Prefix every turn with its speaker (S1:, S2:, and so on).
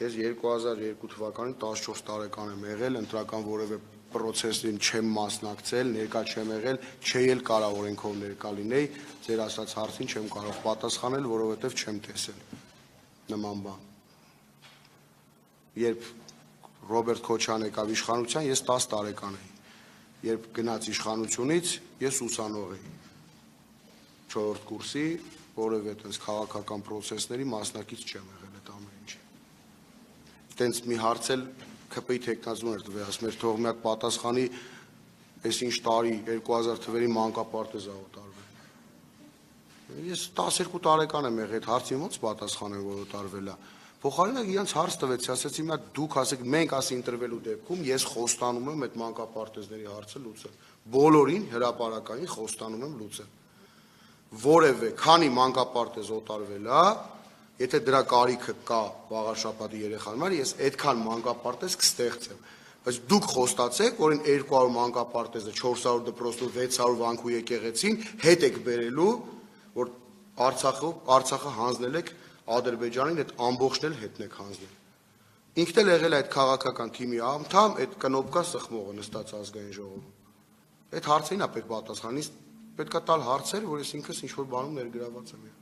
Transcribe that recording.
S1: Ես 2002 թվականին 14 տարեկան եմ եղել, ընտրական որևէ պրոցեսին չեմ մասնակցել, ներկա չեմ եղել, չէի էլ կարող օրենքով ներկա լինեի, ձեր ասած հարցին չեմ կարող պատասխանել, որովհետև չեմ տեսել նման բան։ Երբ Ռոբերտ Քոչարյան եկավ իշխանության, ես 10 տարեկան էի։ Երբ գնաց իշխանությունից, ես ուսանող էի 4-րդ կուրսի, որևէ այդպես քաղաքական պրոցեսների մասնակից չեմ եղել այդ ամեն ինչի։ Տենց մի հարց էլ ԿՊ-ի թեկնածուն էր տվել, ասում էր թող մի հատ պատասխանի, այս ինչ տարի 2000 թվերի մանկապարտեզ ա օտարվել։ Ես 12 տարեկան եմ եղել, այդ հարցին ո՞նց պատասխանեմ, որ օտարվել ա։ Փոխարենը իրենց հարց տվեցի, ասեցի մի հատ դուք ասեք, մենք ասի ինտերվելու դեպքում ես խոստանում եմ այդ մանկապարտեզների հարցը լուծել։ Բոլորին հրապարակային խոստանում եմ լուծել։ Որևէ քանի մանկապարտեզ օտարվել ա, եթե դրա կարիքը կա վաղաշաբաթի երեխան համար, ես այդքան մանկապարտեզ կստեղծեմ։ Բայց դուք խոստացեք, որ այն 200 մանկապարտեզը, 400 դպրոցն ու 600 վանք ու եկեղեցին հետ եք բերելու, որ Արցախը հանձնել եք Ադրբեջանին, այդ ամբողջն էլ հետն եք հանձնել։ Ինքն էլ եղել է այդ քաղաքական թիմի անդամ, այդ կնոպկա սխմողը նստած ազգային ժողովում։ Այդ հարցերին է պետք պատասխանից, պետք է տալ հարցեր, որ ես ինքս ինչ-որ բանում ներգրաված եմ։